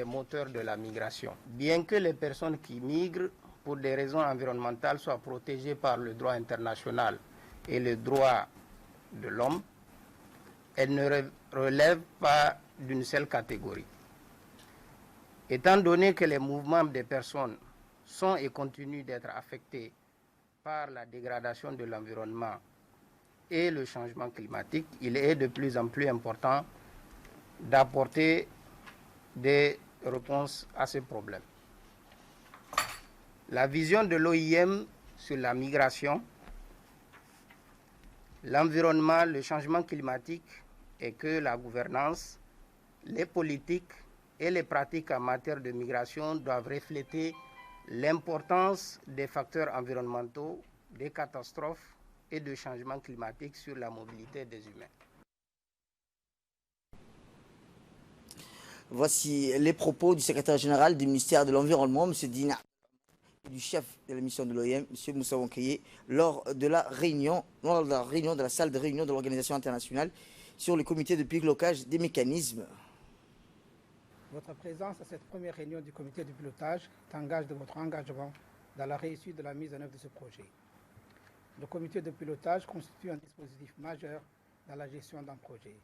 des moteurs de la migration. Bien que les personnes qui migrent pour des raisons environnementales soient protégées par le droit international et le droit de l'homme, elles ne relèvent pas d'une seule catégorie. Étant donné que les mouvements des personnes sont et continuent d'être affectés par la dégradation de l'environnement et le changement climatique, il est de plus en plus important d'apporter des réponses à ces problèmes. La vision de l'OIM sur la migration, l'environnement, le changement climatique est que la gouvernance, les politiques et les pratiques en matière de migration doivent refléter l'importance des facteurs environnementaux, des catastrophes et de changements climatiques sur la mobilité des humains. Voici les propos du secrétaire général du ministère de l'Environnement, M. Dina, et du chef de la mission de l'OIM, M. Moussa Wankeye, lors de la réunion de la salle de réunion de l'Organisation internationale sur le comité de pilotage des mécanismes. Votre présence à cette première réunion du comité de pilotage t'engage de votre engagement dans la réussite de la mise en œuvre de ce projet. Le comité de pilotage constitue un dispositif majeur dans la gestion d'un projet.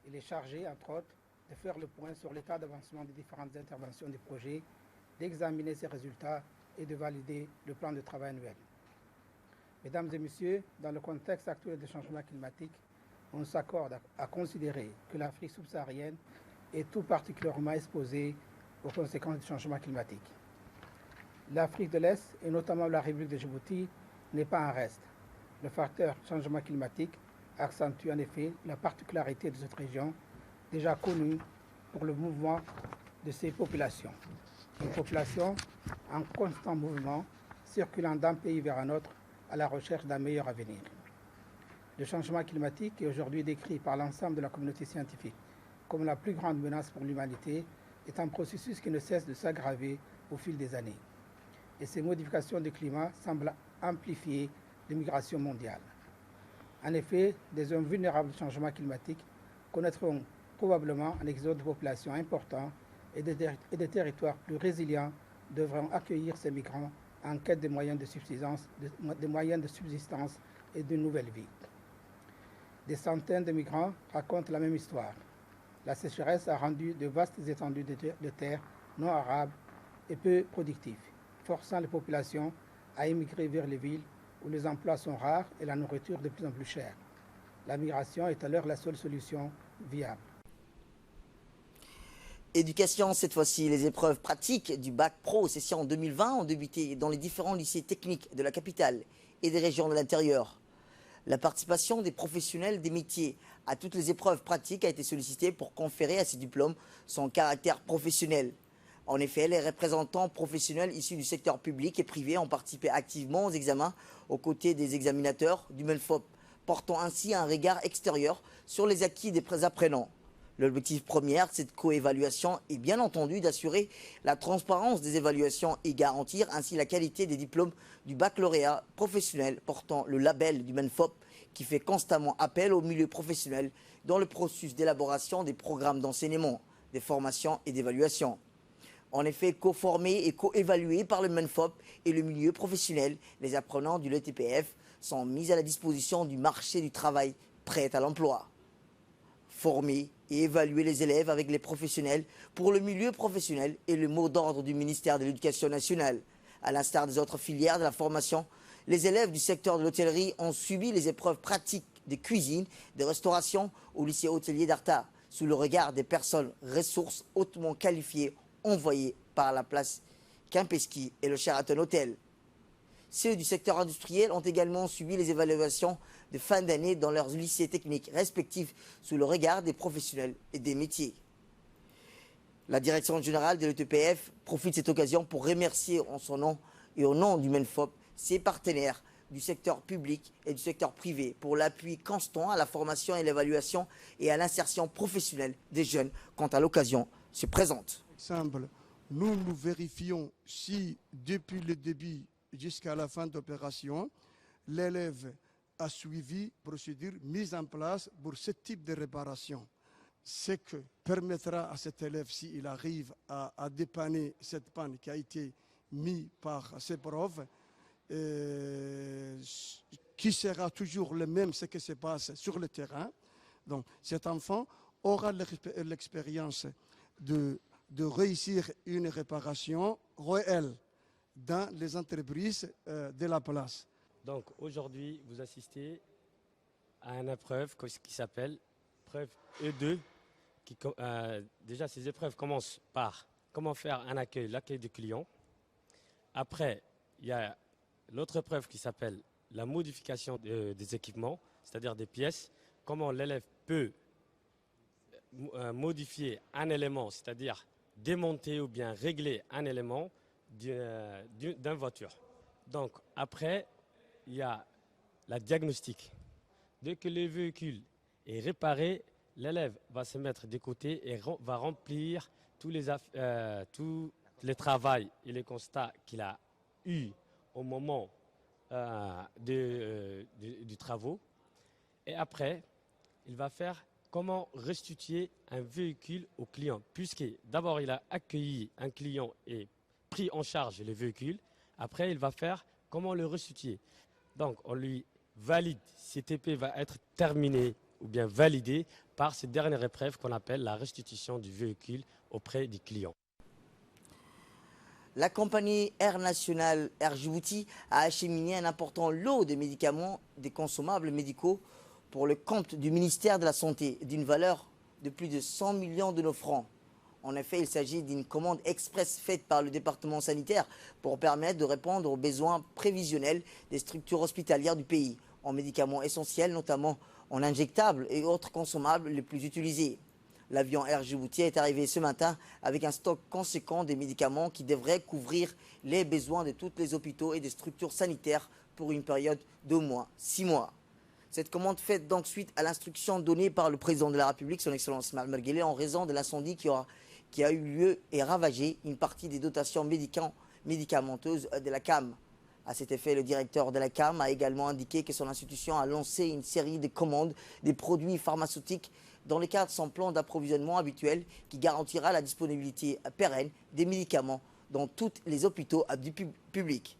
Il est chargé, entre autres, de faire le point sur l'état d'avancement des différentes interventions du projet, d'examiner ses résultats et de valider le plan de travail annuel. Mesdames et messieurs, dans le contexte actuel de changement climatique, on s'accorde à considérer que l'Afrique subsaharienne est tout particulièrement exposée aux conséquences du changement climatique. L'Afrique de l'Est, et notamment la République de Djibouti, n'est pas un reste. Le facteur changement climatique accentue en effet la particularité de cette région, déjà connue pour le mouvement de ses populations. Une population en constant mouvement, circulant d'un pays vers un autre à la recherche d'un meilleur avenir. Le changement climatique est aujourd'hui décrit par l'ensemble de la communauté scientifique comme la plus grande menace pour l'humanité, est un processus qui ne cesse de s'aggraver au fil des années. Et ces modifications du climat semblent amplifier l'immigration mondiale. En effet, des zones vulnérables au changement climatique connaîtront probablement un exode de population important et des territoires plus résilients devront accueillir ces migrants en quête de moyens de subsistance, et de nouvelles vies. Des centaines de migrants racontent la même histoire. La sécheresse a rendu de vastes étendues de terre non arables et peu productives, forçant les populations à émigrer vers les villes où les emplois sont rares et la nourriture de plus en plus chère. La migration est alors la seule solution viable. Éducation, cette fois-ci, les épreuves pratiques du bac pro session 2020 ont débuté dans les différents lycées techniques de la capitale et des régions de l'intérieur. La participation des professionnels des métiers à toutes les épreuves pratiques a été sollicitée pour conférer à ces diplômes son caractère professionnel. En effet, les représentants professionnels issus du secteur public et privé ont participé activement aux examens aux côtés des examinateurs du MENFOP, portant ainsi un regard extérieur sur les acquis des apprenants. L'objectif premier de cette coévaluation est bien entendu d'assurer la transparence des évaluations et garantir ainsi la qualité des diplômes du baccalauréat professionnel portant le label du MENFOP qui fait constamment appel au milieu professionnel dans le processus d'élaboration des programmes d'enseignement, des formations et d'évaluation. En effet, co-formés et co-évalués par le MENFOP et le milieu professionnel, les apprenants du LETPF sont mis à la disposition du marché du travail prêt à l'emploi. Former et évaluer les élèves avec les professionnels pour le milieu professionnel est le mot d'ordre du ministère de l'Éducation nationale. À l'instar des autres filières de la formation, les élèves du secteur de l'hôtellerie ont subi les épreuves pratiques de cuisine, de restauration au lycée hôtelier d'Arta, sous le regard des personnes ressources hautement qualifiées envoyées par la place Kempinski et le Sheraton Hotel. Ceux du secteur industriel ont également subi les évaluations de fin d'année dans leurs lycées techniques respectifs sous le regard des professionnels et des métiers. La direction générale de l'ETPF profite de cette occasion pour remercier en son nom et au nom du MENFOP ses partenaires du secteur public et du secteur privé pour l'appui constant à la formation et l'évaluation et à l'insertion professionnelle des jeunes quand à l'occasion se présente. Exemple, nous vérifions si depuis le début jusqu'à la fin d'opération, l'élève a suivi procédure mise en place pour ce type de réparation. ce que permettra à cet élève, s'il arrive à dépanner cette panne qui a été mise par ces profs, qui sera toujours le même, ce qui se passe sur le terrain. Donc cet enfant aura l'expérience de réussir une réparation réelle dans les entreprises de la place. Donc aujourd'hui, vous assistez à une épreuve qui s'appelle épreuve E2. Déjà, ces épreuves commencent par comment faire l'accueil du client. Après, il y a l'autre épreuve qui s'appelle la modification des équipements, c'est-à-dire des pièces. Comment l'élève peut modifier un élément, c'est-à-dire démonter ou bien régler un élément d'une voiture. Donc après, il y a la diagnostic. Dès que le véhicule est réparé, l'élève va se mettre de côté et va remplir tous les travaux et les constats qu'il a eus au moment du travaux. Et après, il va faire comment restituer un véhicule au client. Puisque d'abord, il a accueilli un client et pris en charge le véhicule. Après, il va faire comment le restituer. Donc, on lui valide si TP va être terminé ou bien validé par cette dernière épreuve qu'on appelle la restitution du véhicule auprès du client. La compagnie Air Nationale Air Djibouti a acheminé un important lot de médicaments, des consommables médicaux pour le compte du ministère de la Santé d'une valeur de plus de 100 millions de nos francs. En effet, il s'agit d'une commande express faite par le département sanitaire pour permettre de répondre aux besoins prévisionnels des structures hospitalières du pays, en médicaments essentiels, notamment en injectables et autres consommables les plus utilisés. L'avion Air Djibouti est arrivé ce matin avec un stock conséquent des médicaments qui devraient couvrir les besoins de tous les hôpitaux et des structures sanitaires pour une période d'au moins 6 mois. Cette commande fait donc suite à l'instruction donnée par le président de la République, son Excellence Ismaël Omar Guelleh, en raison de l'incendie qui a eu lieu et ravagé une partie des dotations médicamenteuses de la CAM. À cet effet, le directeur de la CAM a également indiqué que son institution a lancé une série de commandes des produits pharmaceutiques dans le cadre de son plan d'approvisionnement habituel qui garantira la disponibilité pérenne des médicaments dans tous les hôpitaux du public.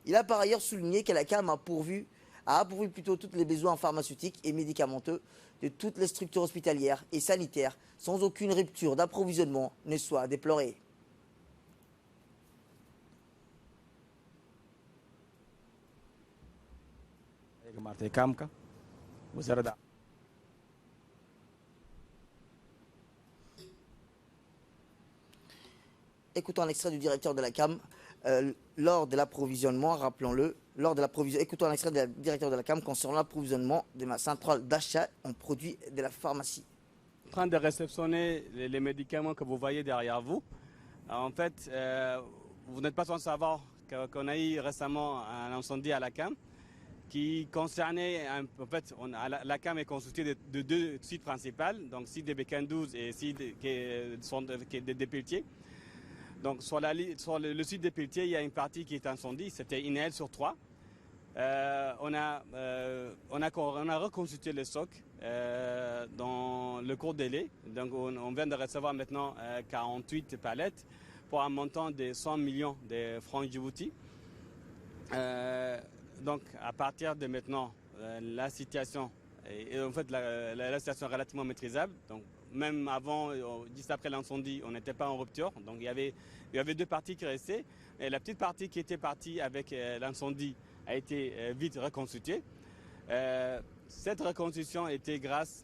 Il a par ailleurs souligné que la CAM a approuvé tous les besoins pharmaceutiques et médicamenteux de toutes les structures hospitalières et sanitaires sans aucune rupture d'approvisionnement ne soit déplorée. Écoutons un extrait du directeur de la CAM lors de l'approvisionnement, rappelons-le, écoutons un extrait du directeur de la CAM concernant l'approvisionnement de ma centrale d'achat en produits de la pharmacie. En train de réceptionner les médicaments que vous voyez derrière vous. En fait, vous n'êtes pas sans savoir qu'on a eu récemment un incendie à la CAM qui concernait, en fait, la CAM est constituée de 2 sites principaux, donc site de Bécane-12 et site de Pelletier. Donc sur le site de Pelletier, il y a une partie qui est incendie, c'était une aile sur 3. On a reconstitué le stock dans le court délai. Donc on vient de recevoir maintenant 48 palettes pour un montant de 100 millions de francs Djibouti. Donc à partir de maintenant, la situation est en fait la situation est relativement maîtrisable. Donc même avant, juste après l'incendie, on n'était pas en rupture. Donc il y avait 2 parties qui restaient. Et la petite partie qui était partie avec l'incendie a été vite reconstituée. Cette reconstitution était grâce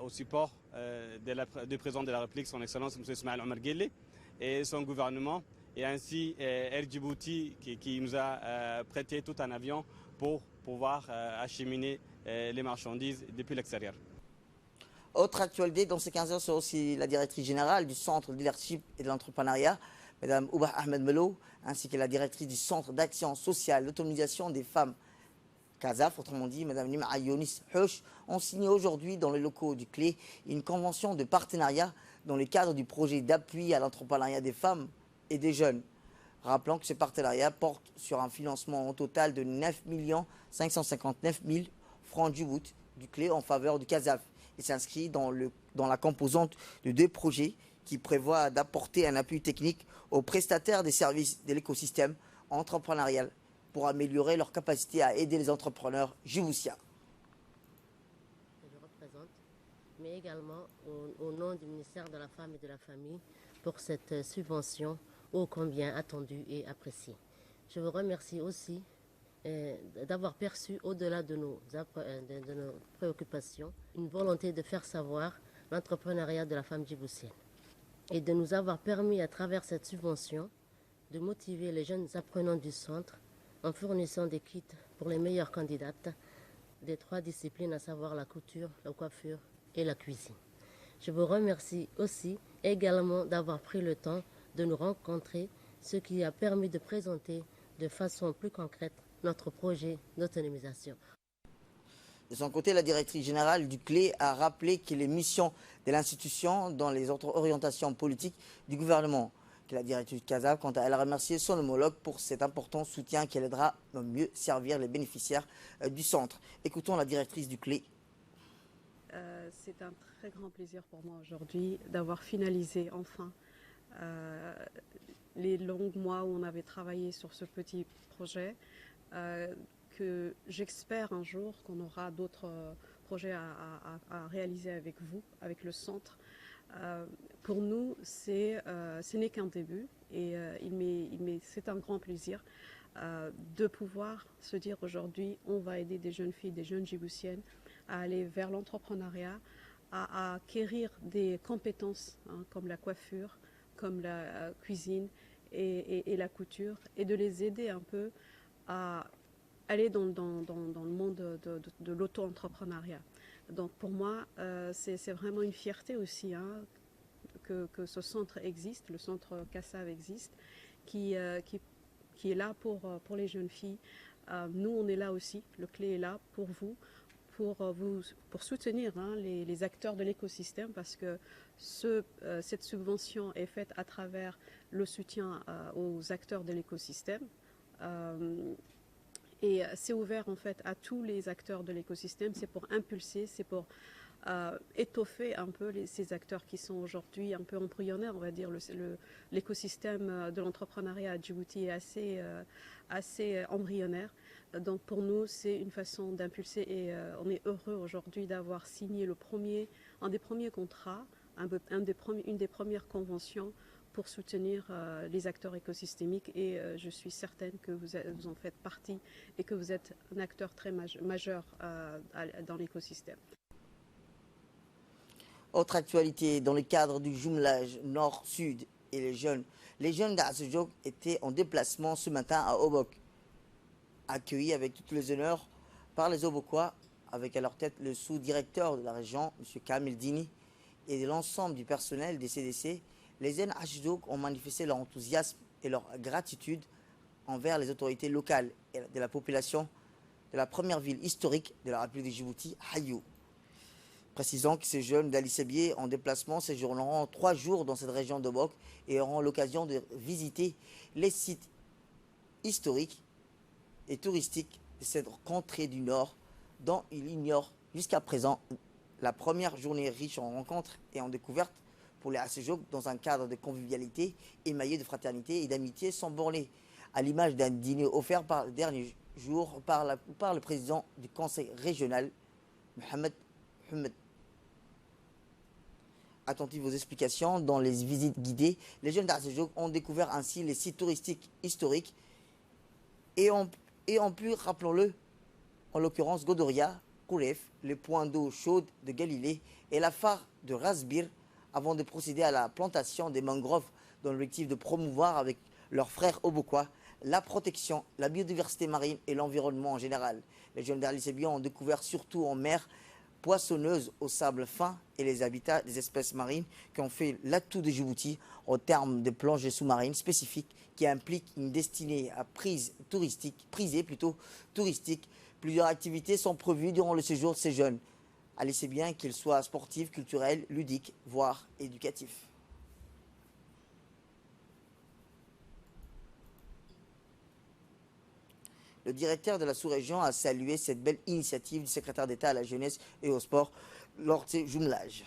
au support du président de la République, son Excellence M. Ismaël Omar Guelleh, et son gouvernement, et ainsi Air Djibouti qui nous a prêté tout un avion pour pouvoir acheminer les marchandises depuis l'extérieur. Autre actualité dans ces 15 heures, c'est aussi la directrice générale du Centre de leadership et de l'entrepreneuriat, Mme Oubah Ahmed Melo, ainsi que la directrice du Centre d'action sociale, l'autonomisation des femmes, CASAF, autrement dit, Mme Nima Younis Houch, ont signé aujourd'hui dans les locaux du CLE une convention de partenariat dans le cadre du projet d'appui à l'entrepreneuriat des femmes et des jeunes. Rappelons que ce partenariat porte sur un financement au total de 9 559 000 francs Djibouti du CLE en faveur du CASAF et s'inscrit dans la composante de 2 projets qui prévoient d'apporter un appui technique aux prestataires des services de l'écosystème entrepreneurial pour améliorer leur capacité à aider les entrepreneurs djiboutiens. Je représente, mais également au nom du ministère de la Femme et de la Famille pour cette subvention ô combien attendue et appréciée. Je vous remercie aussi d'avoir perçu, au-delà de nos préoccupations, une volonté de faire savoir l'entrepreneuriat de la femme djiboutienne et de nous avoir permis, à travers cette subvention, de motiver les jeunes apprenants du centre en fournissant des kits pour les meilleures candidates des 3 disciplines, à savoir la couture, la coiffure et la cuisine. Je vous remercie aussi également d'avoir pris le temps de nous rencontrer, ce qui a permis de présenter de façon plus concrète notre projet d'autonomisation. De son côté, la directrice générale du CLE a rappelé que les missions de l'institution dans les autres orientations politiques du gouvernement. Que la directrice CASA, quant à elle, a remercié son homologue pour cet important soutien qui aidera à mieux servir les bénéficiaires du centre. Écoutons la directrice du CLE. C'est un très grand plaisir pour moi aujourd'hui d'avoir finalisé enfin les longs mois où on avait travaillé sur ce petit projet, que j'espère un jour qu'on aura d'autres projets à réaliser avec vous, avec le centre. Pour nous, ce n'est qu'un début et c'est un grand plaisir de pouvoir se dire aujourd'hui, on va aider des jeunes filles, des jeunes djiboutiennes à aller vers l'entrepreneuriat, à acquérir des compétences comme la coiffure, comme la cuisine et la couture, et de les aider un peu à aller dans le monde de l'auto-entrepreneuriat. Donc pour moi, c'est vraiment une fierté aussi que ce centre existe, le centre CASAV existe, qui est là pour les jeunes filles. Nous, on est là aussi, le CLE est là pour vous, pour soutenir les acteurs de l'écosystème, parce que cette subvention est faite à travers le soutien aux acteurs de l'écosystème. Et c'est ouvert en fait à tous les acteurs de l'écosystème. C'est pour impulser, c'est pour étoffer un peu ces acteurs qui sont aujourd'hui un peu embryonnaires, on va dire. L'écosystème de l'entrepreneuriat à Djibouti est assez embryonnaire. Donc pour nous, c'est une façon d'impulser et on est heureux aujourd'hui d'avoir signé un des premiers contrats, une des premières conventions pour soutenir les acteurs écosystémiques, et je suis certaine que vous en faites partie et que vous êtes un acteur très majeur dans l'écosystème. Autre actualité, dans le cadre du jumelage nord-sud et les jeunes d'Azejog étaient en déplacement ce matin à Obok, accueillis avec tous les honneurs par les Obokois, avec à leur tête le sous-directeur de la région, M. Kamil Dini, et l'ensemble du personnel des CDC. Les jeunes Azejog ont manifesté leur enthousiasme et leur gratitude envers les autorités locales et de la population de la première ville historique de la République de Djibouti, Hayou. Précisons que ces jeunes d'Ali Sebier en déplacement séjourneront 3 jours dans cette région de Bok et auront l'occasion de visiter les sites historiques et touristiques de cette contrée du Nord, dont ils ignorent jusqu'à présent. La première journée riche en rencontres et en découvertes pour les Azejog dans un cadre de convivialité émaillé de fraternité et d'amitié sont bornés à l'image d'un dîner offert par le dernier jour par le président du conseil régional, Mohamed Humed. Attentifs aux explications dans les visites guidées, les jeunes d'Azejog ont découvert ainsi les sites touristiques historiques et ont pu, rappelons-le, en l'occurrence Godoria, Kouref, les points d'eau chaude de Galilée et la phare de Rasbir, avant de procéder à la plantation des mangroves dans l'objectif de promouvoir avec leurs frères Obokois la protection, la biodiversité marine et l'environnement en général. Les jeunes d'Ali Sebier ont découvert surtout en mer poissonneuse au sable fin et les habitats des espèces marines qui ont fait l'atout de Djibouti en termes de plongée sous-marine spécifique qui implique une destinée à prisée touristique. Plusieurs activités sont prévues durant le séjour de ces jeunes. Allez, c'est bien qu'ils soient sportifs, culturels, ludiques, voire éducatifs. Le directeur de la sous-région a salué cette belle initiative du secrétaire d'État à la jeunesse et au sport, lors de ces jumelages.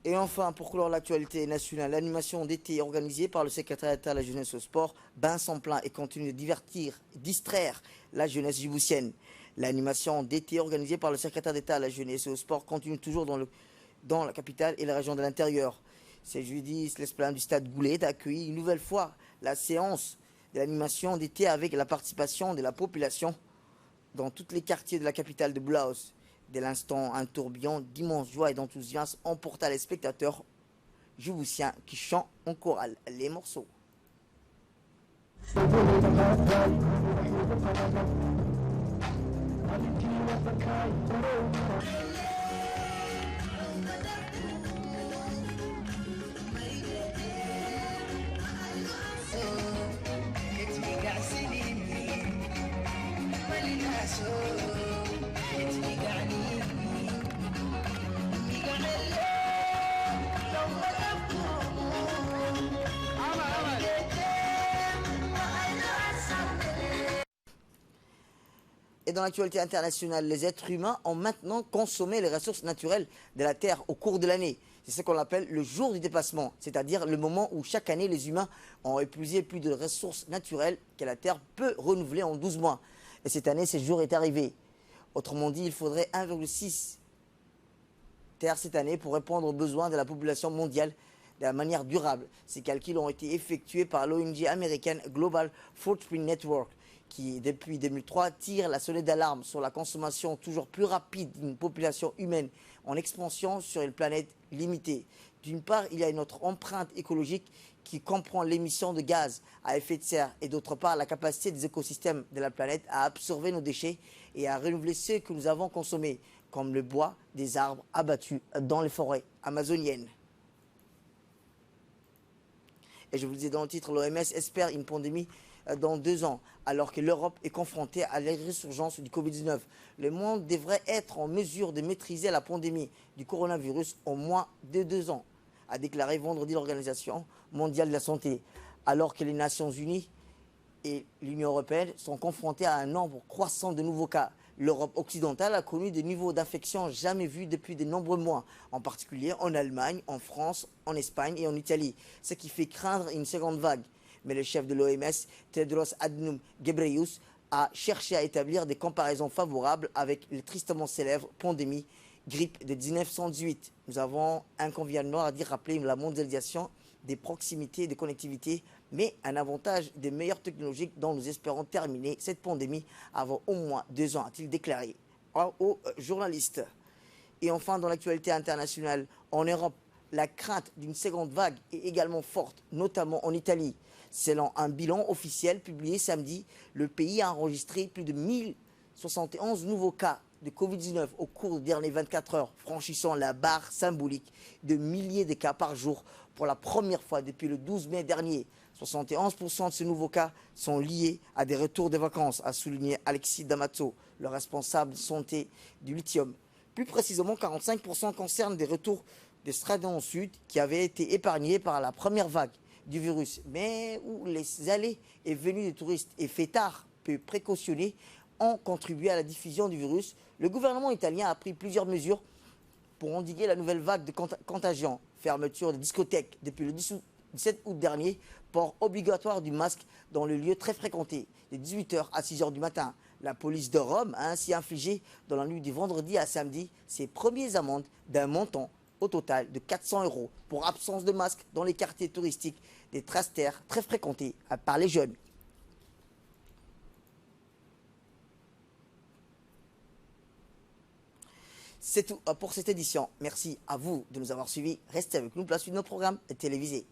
Et enfin, pour clore l'actualité nationale, l'animation d'été organisée par le secrétaire d'État à la jeunesse et au sport bat son plein et continue de divertir, distraire la jeunesse djiboutienne. L'animation d'été organisée par le secrétaire d'État à la jeunesse et au sport continue toujours dans la capitale et la région de l'intérieur. Ce jeudi, l'esplanade du stade Goulet a accueilli une nouvelle fois la séance de l'animation d'été avec la participation de la population dans tous les quartiers de la capitale de Blaos. Dès l'instant, un tourbillon d'immense joie et d'enthousiasme emporta les spectateurs djiboutiens qui chantent en chorale les morceaux. Et dans l'actualité internationale, les êtres humains ont maintenant consommé les ressources naturelles de la Terre au cours de l'année. C'est ce qu'on appelle le jour du dépassement, c'est-à-dire le moment où chaque année les humains ont épuisé plus de ressources naturelles que la Terre peut renouveler en 12 mois. Et cette année, ce jour est arrivé. Autrement dit, il faudrait 1,6 Terre cette année pour répondre aux besoins de la population mondiale de la manière durable. Ces calculs ont été effectués par l'ONG américaine Global Footprint Network, qui, depuis 2003, tire la sonnette d'alarme sur la consommation toujours plus rapide d'une population humaine en expansion sur une planète limitée. D'une part, il y a notre empreinte écologique qui comprend l'émission de gaz à effet de serre et d'autre part, la capacité des écosystèmes de la planète à absorber nos déchets et à renouveler ceux que nous avons consommés, comme le bois des arbres abattus dans les forêts amazoniennes. Et je vous le disais dans le titre, l'OMS espère une pandémie dans 2 ans, alors que l'Europe est confrontée à la résurgence du Covid-19. Le monde devrait être en mesure de maîtriser la pandémie du coronavirus en moins de 2 ans, a déclaré vendredi l'Organisation mondiale de la santé, alors que les Nations unies et l'Union européenne sont confrontées à un nombre croissant de nouveaux cas. L'Europe occidentale a connu des niveaux d'infection jamais vus depuis de nombreux mois, en particulier en Allemagne, en France, en Espagne et en Italie, ce qui fait craindre une seconde vague. Mais le chef de l'OMS, Tedros Adhanom Ghebreyesus, a cherché à établir des comparaisons favorables avec les tristement célèbre pandémie grippe de 1918. Nous avons inconvéniemment à dire rappeler la mondialisation des proximités et des connectivités, mais un avantage des meilleures technologies dont nous espérons terminer cette pandémie avant au moins 2 ans, a-t-il déclaré aux journalistes. Et enfin, dans l'actualité internationale, en Europe, la crainte d'une seconde vague est également forte, notamment en Italie. Selon un bilan officiel publié samedi, le pays a enregistré plus de 1071 nouveaux cas de Covid-19 au cours des dernières 24 heures, franchissant la barre symbolique de milliers de cas par jour pour la première fois depuis le 12 mai dernier. 71% de ces nouveaux cas sont liés à des retours de vacances, a souligné Alexis D'Amato, le responsable de santé du lithium. Plus précisément, 45% concernent des retours de Stradon Sud qui avaient été épargnés par la première vague du virus, mais où les allées et venues des touristes et fêtards peu précautionnés ont contribué à la diffusion du virus. Le gouvernement italien a pris plusieurs mesures pour endiguer la nouvelle vague de contagion. Fermeture des discothèques depuis le 17 août dernier, port obligatoire du masque dans le lieu très fréquenté, de 18h à 6h du matin. La police de Rome a ainsi infligé, dans la nuit du vendredi à samedi, ses premières amendes d'un montant au total de 400 € pour absence de masque dans les quartiers touristiques des Trastères très fréquentés par les jeunes. C'est tout pour cette édition. Merci à vous de nous avoir suivis. Restez avec nous, place de nos programmes télévisés.